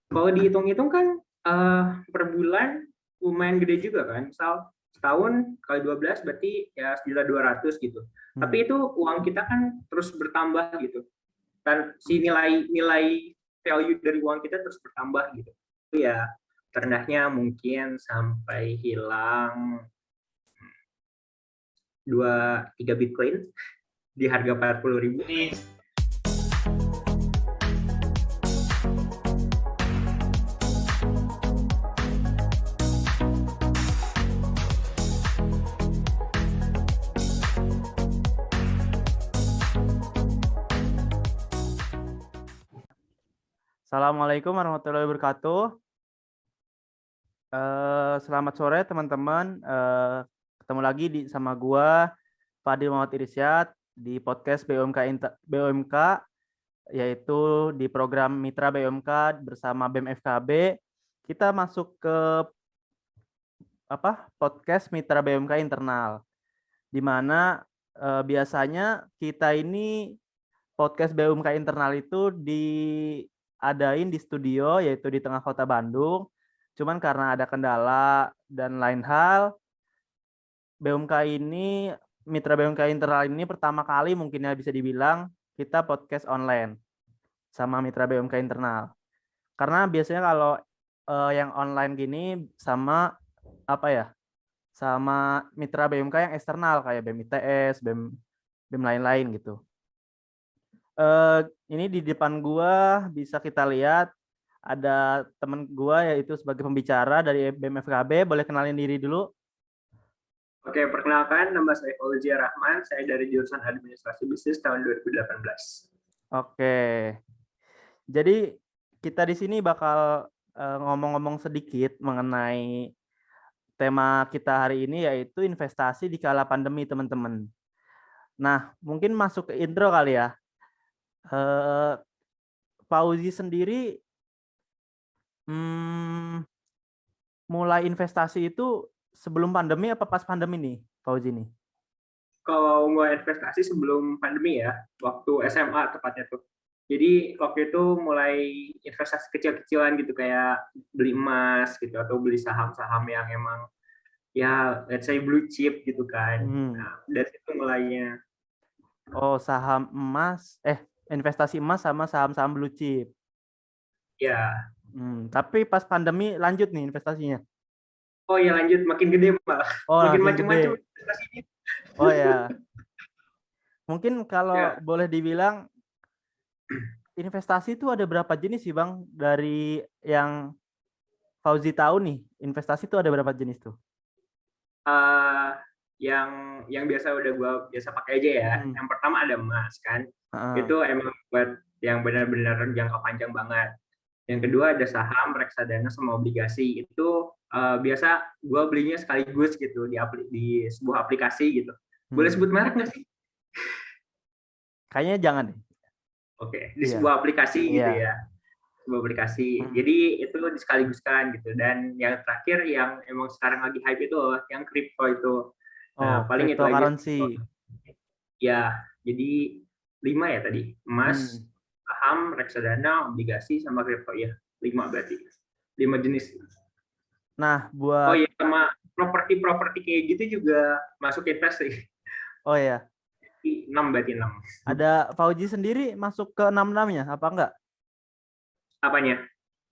Kalau dihitung-hitung kan per bulan lumayan gede juga kan. Misal setahun kali 12 berarti ya 1.200.000 gitu. Tapi itu uang kita kan terus bertambah gitu. Dan si nilai value dari uang kita terus bertambah gitu. Itu ya terendahnya mungkin sampai hilang 2-3 Bitcoin di harga 40.000. Assalamualaikum warahmatullahi wabarakatuh. Selamat sore teman-teman. Ketemu lagi sama gua Fadil Muhammad Irsyad di podcast BUMK, yaitu di program Mitra BUMK bersama BEM FKB. Kita masuk ke podcast Mitra BUMK internal, di mana biasanya kita ini podcast BUMK internal itu diadain di studio, yaitu di tengah kota Bandung. Cuman karena ada kendala dan lain hal, Mitra BUMK internal ini pertama kali mungkin ya bisa dibilang kita podcast online sama Mitra BUMK internal. Karena biasanya kalau yang online gini sama sama Mitra BUMK yang eksternal kayak BEM ITS, BEM lain-lain gitu. Ini di depan gua bisa kita lihat ada teman gua yaitu sebagai pembicara dari BEM FKB. Boleh kenalin diri dulu? Oke, perkenalkan nama saya Fauzia Rahman, saya dari jurusan Administrasi Bisnis tahun 2018. Oke. Jadi kita di sini bakal ngomong-ngomong sedikit mengenai tema kita hari ini, yaitu investasi di kala pandemi, teman-teman. Nah, mungkin masuk ke intro kali ya. Fauzi sendiri mulai investasi itu sebelum pandemi apa pas pandemi nih, Fauzi nih? Kalau mulai investasi sebelum pandemi ya, waktu SMA tepatnya tuh. Jadi waktu itu mulai investasi kecil-kecilan gitu, kayak beli emas gitu atau beli saham-saham yang emang ya let's say blue chip gitu kan. Nah, dari situ mulainya. Oh, saham emas, investasi emas sama saham-saham blue chip. Ya. Tapi pas pandemi lanjut nih investasinya. Oh ya, lanjut makin gede malah. Oh, Makin makin macam-macam gede. investasinya. Oh ya. Mungkin kalau Ya. boleh dibilang investasi itu ada berapa jenis sih, Bang? Dari yang Fauzi tahu nih, investasi itu ada berapa jenis tuh? Uh, yang biasa udah gue biasa pakai aja ya. Yang pertama ada emas kan. Itu emang buat yang benar-benar jangka panjang banget. Yang kedua ada saham, reksadana, sama obligasi. Itu biasa gue belinya sekaligus gitu di sebuah aplikasi gitu. Boleh sebut merek nggak sih? Kayaknya jangan deh. Oke, di sebuah aplikasi gitu ya. Sebuah aplikasi. Jadi itu diskaliguskan gitu. Dan yang terakhir yang emang sekarang lagi hype itu yang kripto itu. Nah, paling itu aja. Cryptocurrency. Ya, jadi 5 ya tadi. Emas, saham, reksadana, obligasi, sama kripto ya. 5 berarti. 5 jenis. Nah, buat... Oh iya, sama properti kayak gitu juga masuk investasi. Oh ya. 6 berarti 6. Ada Fauzi sendiri masuk ke 6-6-nya apa enggak? Apanya?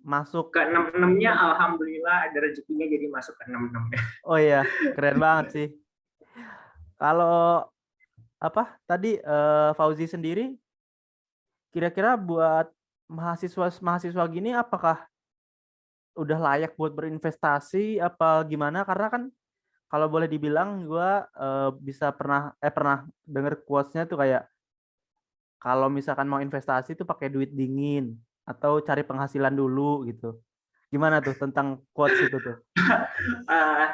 Masuk ke 6-6-nya alhamdulillah ada rezekinya jadi masuk ke 6-6-nya. Oh iya, keren banget sih. Kalau tadi Fauzi sendiri kira-kira buat mahasiswa gini apakah udah layak buat berinvestasi apa gimana? Karena kan kalau boleh dibilang gue bisa pernah denger quotes-nya tuh kayak kalau misalkan mau investasi tuh pakai duit dingin atau cari penghasilan dulu gitu. Gimana tuh tentang quotes itu tuh?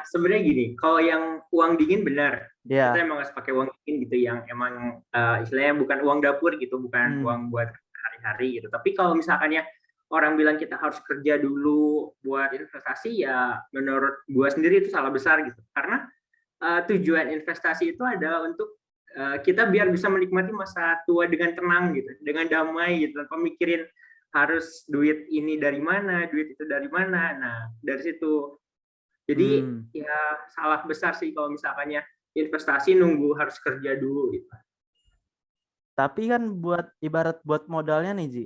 Sebenarnya gini, kalau yang uang dingin benar, kita Yeah. emang harus pakai uang dingin gitu yang emang istilahnya bukan uang dapur gitu, bukan uang buat hari-hari gitu. Tapi kalau misalkannya orang bilang kita harus kerja dulu buat investasi, ya menurut gua sendiri itu salah besar gitu. Karena tujuan investasi itu adalah untuk kita biar bisa menikmati masa tua dengan tenang gitu, dengan damai gitu, tanpa mikirin harus duit ini dari mana, duit itu dari mana. Nah, dari situ. Jadi Hmm. ya salah besar sih kalau misalkannya investasi nunggu harus kerja dulu gitu. Tapi kan buat ibarat buat modalnya nih Ji,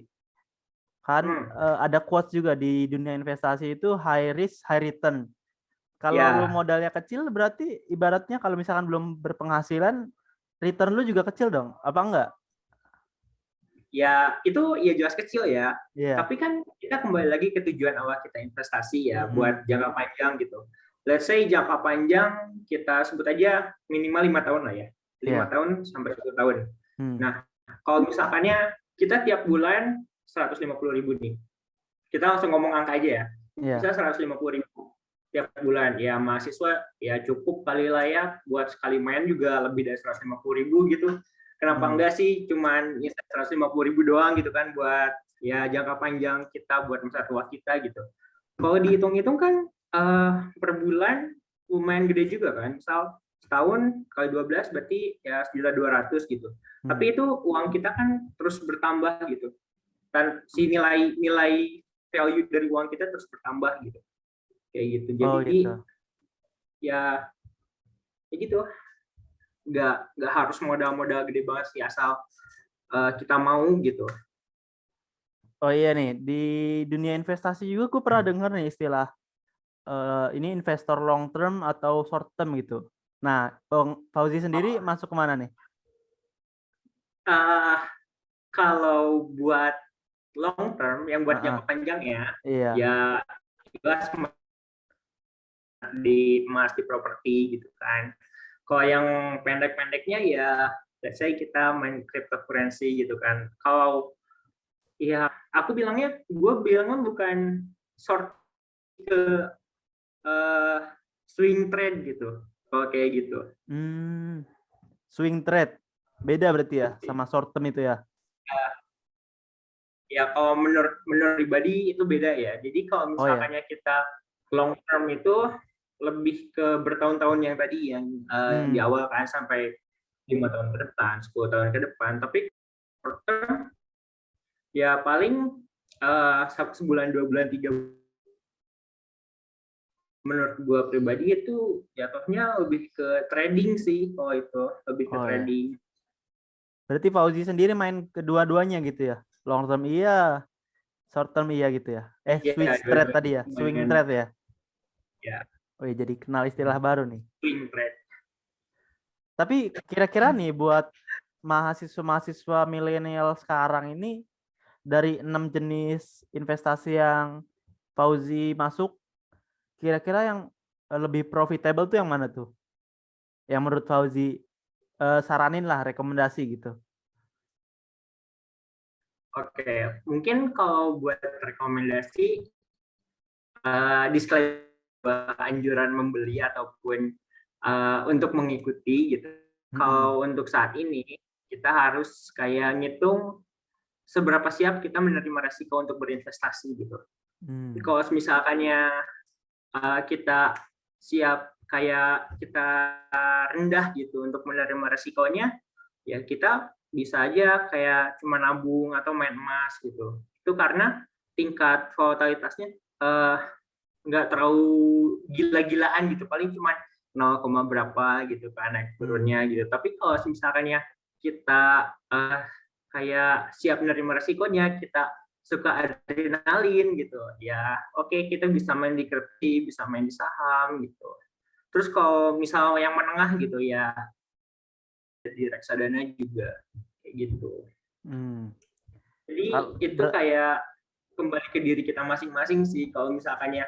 kan Hmm, ada quotes juga di dunia investasi itu high risk high return. Kalau lu ya, modalnya kecil berarti ibaratnya kalau misalkan belum berpenghasilan, return lu juga kecil dong, apa enggak? ya itu ya jelas kecil ya. Iya. Tapi kan kita kembali lagi ke tujuan awal kita investasi ya Mm-mm. buat jangka panjang gitu. Let's say jangka panjang kita sebut aja minimal 5 tahun lah ya, lima Iya. tahun sampai 1 tahun. Hmm. Nah, kalau misalkannya kita tiap bulan 150.000 nih, kita langsung ngomong angka aja ya. Iya. Bisa 150.000 tiap bulan. Ya mahasiswa ya cukup kali lah ya buat sekali main juga lebih dari 150.000 gitu. Kenapa Hmm. enggak sih cuman 150.000 doang gitu kan buat ya jangka panjang kita buat masa tua kita gitu. Kalau dihitung-hitung kan per bulan lumayan gede juga kan. Misal setahun kali 12 berarti ya sejuta 200 gitu. Hmm. Tapi itu uang kita kan terus bertambah gitu. Dan si nilai value dari uang kita terus bertambah gitu. Kayak gitu. Oh Jadi gitu. ya kayak gitu. Nggak harus modal-modal gede banget sih asal kita mau gitu. Oh iya nih, di dunia investasi juga aku pernah dengar nih istilah ini investor long term atau short term gitu. Nah, Bang Fauzi sendiri masuk kemana nih? Uh, Kalau buat long term, yang buat Heeh. jangka panjang Iya. ya jelas di emas, di properti gitu kan. Kalau yang pendek-pendeknya ya, let's say kita main cryptocurrency gitu kan. Kalau ya aku bilangnya, gue bilangnya bukan short ke uh, swing trade gitu. Kalau kayak gitu. Hmm, swing trade. Beda berarti ya sama short term itu ya. Ya kalau menurut menurut pribadi itu beda ya. Jadi kalau Oh ya. misalkannya kita long term itu lebih ke bertahun-tahun yang tadi yang di Hmm. awal kan sampai 5 tahun ke depan, 10 tahun ke depan. Tapi short term ya paling sebulan, 2 bulan, 3 bulan. Menurut gua pribadi itu jatuhnya lebih ke trading sih kalau itu lebih ke Oh ya. trading. Berarti Fauzi sendiri main kedua-duanya gitu ya. Long term iya, short term iya gitu ya. Iya, Switch trade tadi ya, swing dengan trade ya. ya Oh ya, jadi kenal istilah baru nih. swing trade. Tapi kira-kira nih buat mahasiswa-mahasiswa milenial sekarang ini dari 6 jenis investasi yang Fauzi masuk, kira-kira yang lebih profitable tuh yang mana tuh? Yang menurut Fauzi saranin lah rekomendasi gitu. Oke, mungkin kalau buat rekomendasi disclaimer anjuran membeli ataupun untuk mengikuti gitu. Mm-mm. Kalau untuk saat ini kita harus kayak ngitung seberapa siap kita menerima resiko untuk berinvestasi gitu. Hmm. Kalau misalkannya kita siap kayak kita rendah gitu untuk menerima resikonya, ya kita bisa aja kayak cuma nabung atau main emas gitu. Itu karena tingkat volatilitasnya nggak terlalu gila-gilaan gitu, paling cuma 0, berapa gitu kan naik Hmm. turunnya gitu. Tapi kalau misalkannya kita kayak siap menerima resikonya, kita suka adrenalin gitu, ya oke, kita bisa main di kripto, bisa main di saham gitu. Terus kalau misal yang menengah gitu ya di reksadana juga kayak gitu. Hmm. Jadi Kal- itu ber- kayak kembali ke diri kita masing-masing sih kalau misalkannya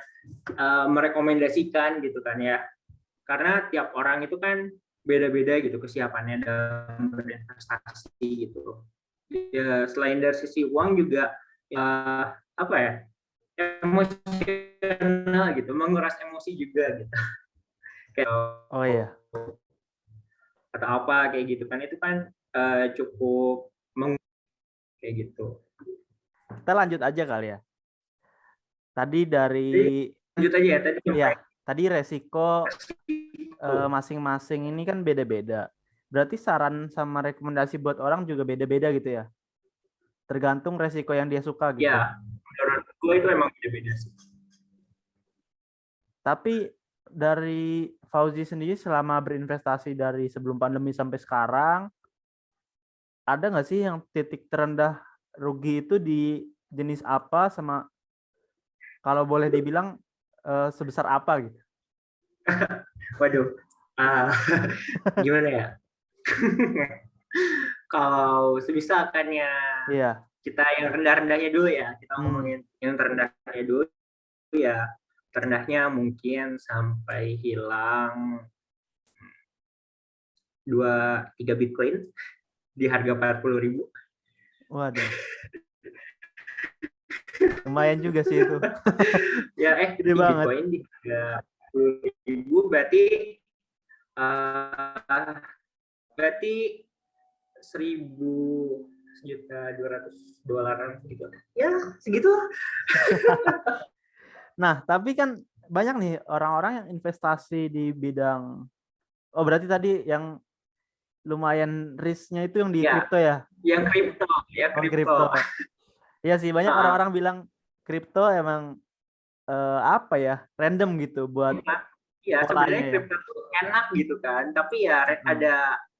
merekomendasikan gitu kan ya, karena tiap orang itu kan beda-beda gitu kesiapannya dalam berinvestasi gitu ya. Selain dari sisi uang juga ya, apa ya, emosional gitu, menguras emosi juga gitu kayak oh ya, atau apa kayak gitu kan, itu kan cukup kayak gitu. kita lanjut aja kali ya. Tadi dari Jadi lanjut aja ya tadi ya, sampai tadi resiko resiko. masing-masing ini kan beda-beda. Berarti saran sama rekomendasi buat orang juga beda-beda gitu ya. tergantung resiko yang dia suka gitu. Ya, menurut gue itu emang beda-beda sih. Tapi dari Fauzi sendiri selama berinvestasi dari sebelum pandemi sampai sekarang, ada nggak sih yang titik terendah rugi itu di jenis apa, sama kalau boleh dibilang sebesar apa gitu? Waduh, ah, gimana ya? Kalau sebisa kan ya Iya. kita yang rendah-rendahnya dulu ya, kita Hmm. ngomongin yang terendahnya dulu ya. Terendahnya mungkin sampai hilang 2-3 Bitcoin di harga 40.000. Waduh, lumayan juga sih itu. Ya Gede di banget. Bitcoin di harga 40.000 uh, berarti 1.200 gitu. Ya segitu. Nah, tapi kan banyak nih orang-orang yang investasi di bidang, oh berarti tadi yang lumayan risknya itu yang di Ya, kripto ya? yang kripto, ya Oh, kripto. kripto. Iya sih, banyak Uh, orang-orang bilang kripto emang apa ya, random gitu buat ya polanya sebenarnya ya. kripto tuh enak gitu kan, tapi ya Hmm. ada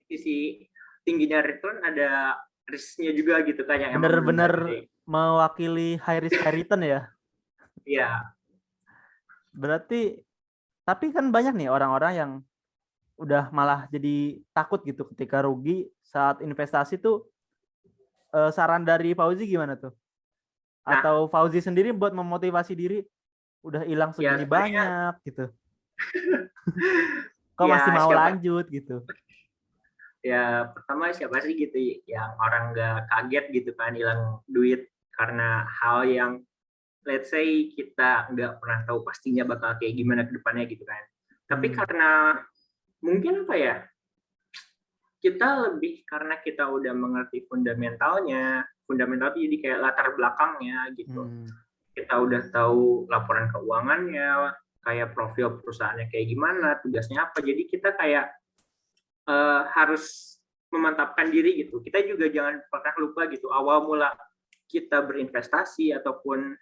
sisi tingginya return, ada risknya juga gitu kan yang emang benar-benar Bener-bener gede. mewakili high risk high return ya. Iya, Berarti, tapi kan banyak nih orang-orang yang udah malah jadi takut gitu ketika rugi saat investasi tuh. Saran dari Fauzi gimana tuh? nah Atau Fauzi sendiri buat memotivasi diri, udah hilang ya segini sebenarnya banyak gitu, kok masih ya mau siapa lanjut gitu? ya pertama siapa sih gitu yang orang nggak kaget gitu kan hilang duit karena hal yang let's say kita nggak pernah tahu pastinya bakal kayak gimana ke depannya gitu kan. Tapi Hmm. karena mungkin apa ya, kita lebih karena kita udah mengerti fundamentalnya, fundamental itu jadi kayak latar belakangnya gitu. Hmm. Kita udah tahu laporan keuangannya, kayak profil perusahaannya kayak gimana, tugasnya apa. Jadi kita kayak harus memantapkan diri gitu. Kita juga jangan pernah lupa gitu awal mula kita berinvestasi ataupun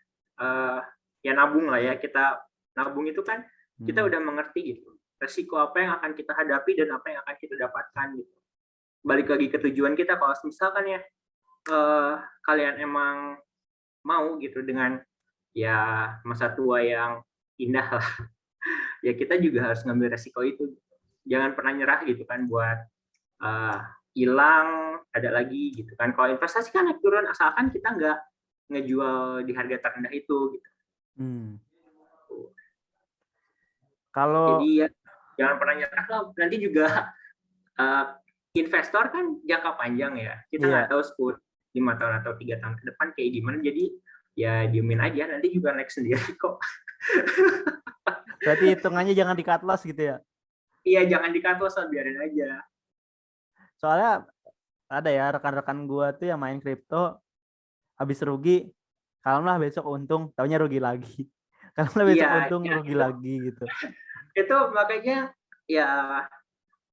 ya nabung lah ya. Kita nabung itu kan kita Hmm. udah mengerti gitu resiko apa yang akan kita hadapi dan apa yang akan kita dapatkan gitu. Balik lagi ke tujuan kita, kalau misalkan ya kalian emang mau gitu dengan ya masa tua yang indah lah, ya kita juga harus ngambil resiko itu. Jangan pernah nyerah gitu kan buat hilang ada lagi gitu kan. Kalau investasi kan naik turun asalkan kita nggak ngejual di harga terendah itu gitu. Hmm. Kalau Jadi ya jangan pernah nyerah lah. Nanti juga uh, investor kan jangka panjang ya. Kita nggak iya, tahu 5 tahun atau 3 tahun ke depan kayak gimana. Jadi ya diemin aja, nanti juga naik sendiri kok. berarti hitungannya jangan di cut loss gitu ya? Iya, jangan di-cut loss lah, biarin aja. Soalnya ada ya rekan-rekan gua tuh yang main kripto, habis rugi, kalaulah besok untung, taunya rugi lagi. Kalaulah besok Iya, untung, ya, rugi lagi gitu. itu makanya ya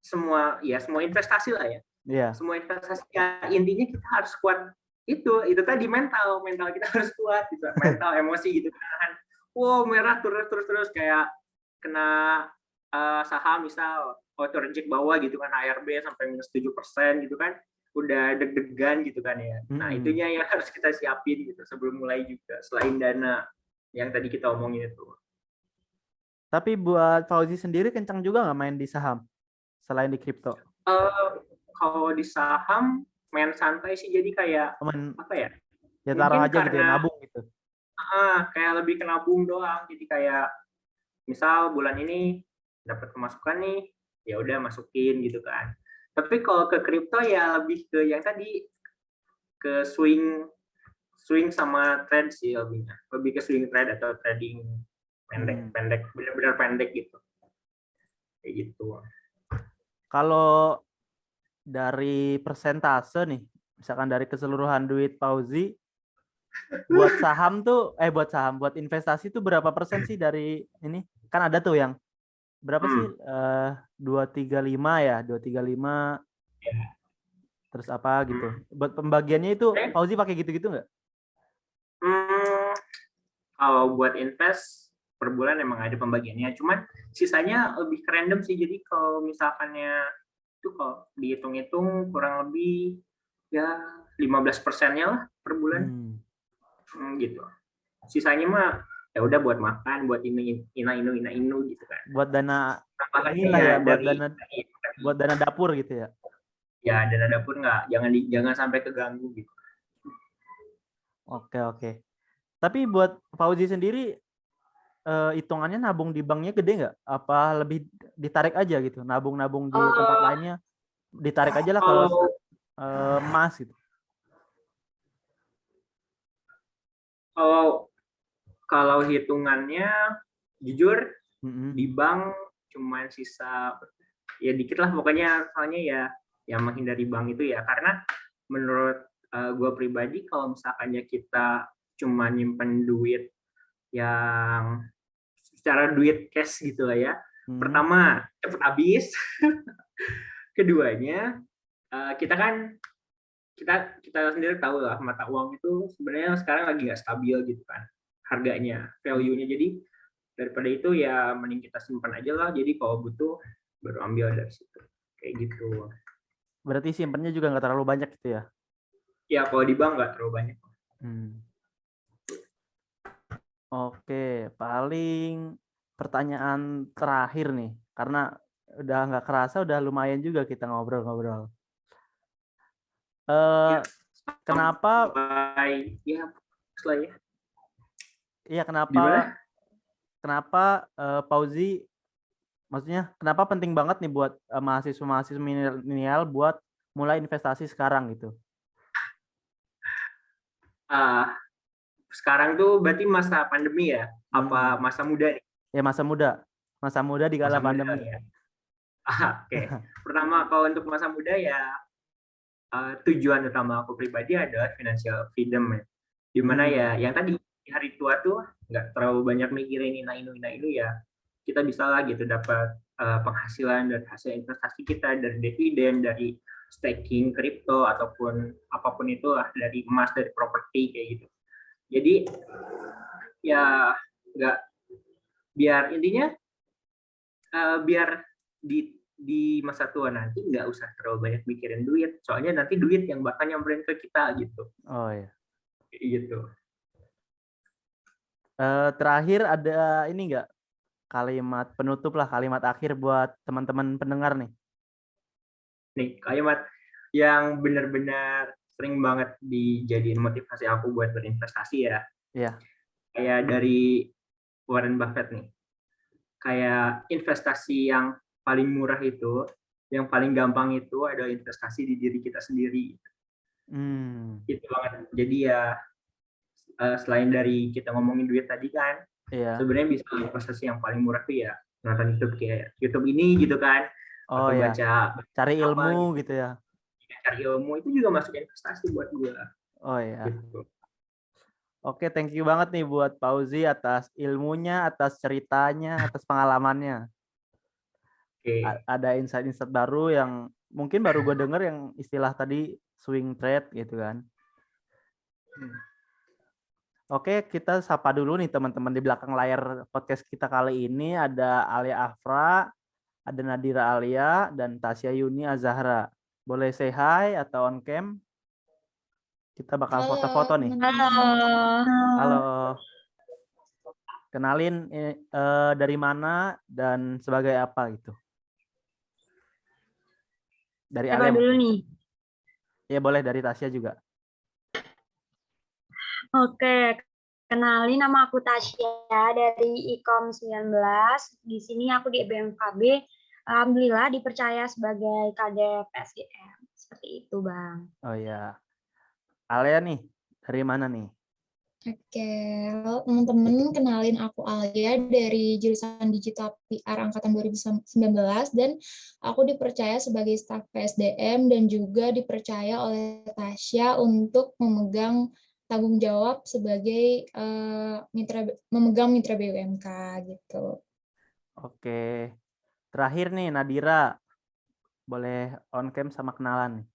semua investasi lah ya. Iya. Semua investasi ya, intinya kita harus kuat, itu tadi mental kita harus kuat gitu, mental emosi gitu kan. Wow, merah terus kayak kena saham misal auto reject bawah gitu kan, HRB sampai -7% gitu kan, udah deg-degan gitu kan ya. Nah Mm-mm. itunya yang harus kita siapin gitu sebelum mulai juga, selain dana yang tadi kita omongin itu. Tapi buat Fauzi sendiri kencang juga nggak main di saham selain di kripto? uh, Kalau di saham main santai sih, jadi kayak Temen apa ya, ya taruh mungkin aja gitu ya, karena nabung gitu. kayak lebih ke nabung doang. Jadi kayak misal bulan ini dapat pemasukan nih, ya udah masukin gitu kan. Tapi kalau ke kripto ya lebih ke yang tadi, ke swing swing sama trade sih, lebih ke swing trade atau trading Hmm. pendek benar-benar pendek gitu, kayak gitu. Kalau dari persentase nih, misalkan dari keseluruhan duit Fauzi, buat investasi tuh berapa persen sih dari ini? Kan ada tuh yang berapa sih? Hmm. 235 ya, 235. terus apa gitu. Buat pembagiannya itu Fauzi pakai gitu-gitu nggak? Kalau buat invest per bulan emang ada pembagiannya, cuman sisanya lebih ke random sih. Jadi kalau misalkannya itu kalau dihitung-hitung kurang lebih ya 15%-nya lah per bulan. Gitu. Sisanya mah ya udah buat makan, buat inu gitu kan. Buat dana Tambahannya inilah ya ya, dari buat dana dapur gitu ya. ya dana dapur nggak, jangan sampai keganggu gitu. Oke. Tapi buat Fauzi sendiri hitungannya nabung di banknya gede nggak? Apa lebih ditarik aja gitu? Nabung-nabung di tempat lainnya ditarik aja lah kalau emas gitu. Kalau hitungannya jujur di Mm-mm. bank cuman sisa ya dikit lah pokoknya, soalnya ya menghindari bank itu ya, karena menurut gue pribadi kalau misalkannya kita cuma nyimpen duit yang secara duit cash gitu lah ya, pertama cepet habis, keduanya kita kan kita sendiri tahu lah mata uang itu sebenarnya sekarang lagi nggak stabil gitu kan harganya, value-nya. Jadi daripada itu ya mending kita simpan aja lah, jadi kalau butuh baru ambil dari situ kayak gitu. Berarti simpennya juga nggak terlalu banyak gitu ya? Ya kalau di bank nggak terlalu banyak. Oke, paling pertanyaan terakhir nih, karena udah nggak kerasa udah lumayan juga kita ngobrol-ngobrol. Ya, Kenapa? Ya setelah ya. Iya, Gimana? kenapa Fauzi, maksudnya kenapa penting banget nih buat mahasiswa-mahasiswa milenial buat mulai investasi sekarang gitu? Sekarang tuh berarti masa pandemi ya? Apa masa muda nih? Ya masa muda di kala Masa muda pandemi. ya. Oke. Pertama kalau untuk masa muda ya tujuan utama aku pribadi adalah financial freedom ya. Dimana ya yang tadi di hari tua tuh nggak terlalu banyak mikirin ina inu ya, kita bisa lah gitu dapat penghasilan dari hasil investasi kita, dari dividen, dari staking kripto ataupun apapun itu lah, dari emas, dari properti kayak gitu. Jadi ya nggak, biar intinya biar di masa tua nanti nggak usah terlalu banyak mikirin duit, soalnya nanti duit yang bakal nyamperin ke kita gitu. Oh ya. Gitu. Terakhir ada ini enggak kalimat penutup lah, kalimat akhir buat teman-teman pendengar nih? Nih kalimat yang benar-benar sering banget dijadiin motivasi aku buat berinvestasi ya. Iya. Kayak dari Warren Buffett nih. Kayak investasi yang paling murah itu, yang paling gampang itu adalah investasi di diri kita sendiri. Gitu banget. Jadi ya selain dari kita ngomongin duit tadi kan, sebenarnya bisa investasi yang paling murah tuh ya nonton YouTube kayak YouTube ini gitu kan, Oh atau ya, baca cari apa ilmu gitu. gitu ya. Cari ilmu itu juga masuk investasi buat gue. Oh ya. Gitu. Oke, thank you banget nih buat Fauzi atas ilmunya, atas ceritanya, atas pengalamannya. Ada insight-insight baru yang mungkin baru gue denger, yang istilah tadi swing trade gitu kan. Oke, kita sapa dulu nih teman-teman di belakang layar podcast kita kali ini. Ada Alia Afra, ada Nadira Alia, dan Tasya Yuni Azahra. Boleh say hi atau on cam? Kita bakal foto-foto nih. Halo. Kenalin dari mana dan sebagai apa gitu. Dari Siapa Alia dulu mungkin. nih? Ya boleh dari Tasya juga. Oke, kenalin nama aku Tasya dari IKOM 19. Di sini aku di BMKB. Alhamdulillah dipercaya sebagai kadep SDM. Seperti itu, Bang. Oh ya. Alia nih, dari mana nih? Oke, halo teman-teman, kenalin aku Alia dari jurusan Digital PR Angkatan 2019 dan aku dipercaya sebagai staf PSDM dan juga dipercaya oleh Tasya untuk memegang tanggung jawab sebagai memegang mitra BUMK gitu. Oke. Terakhir nih Nadira. Boleh on cam sama kenalan nih.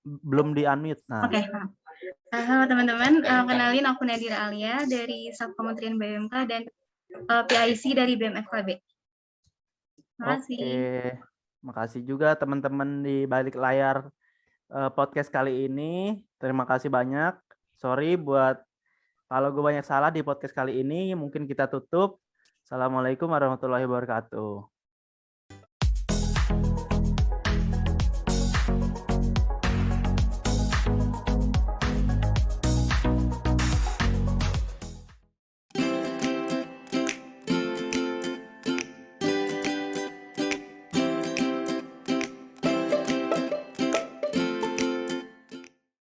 belum di-unmute. Nah, Oke. Halo teman-teman, kenalin aku Nadira Alia dari Sub Kementerian BMK dan PIC dari BMFKB. Terima kasih. oke. Makasih juga teman-teman di balik layar podcast kali ini. Terima kasih banyak. Sorry buat kalau gue banyak salah di podcast kali ini. Mungkin kita tutup. Assalamualaikum warahmatullahi wabarakatuh.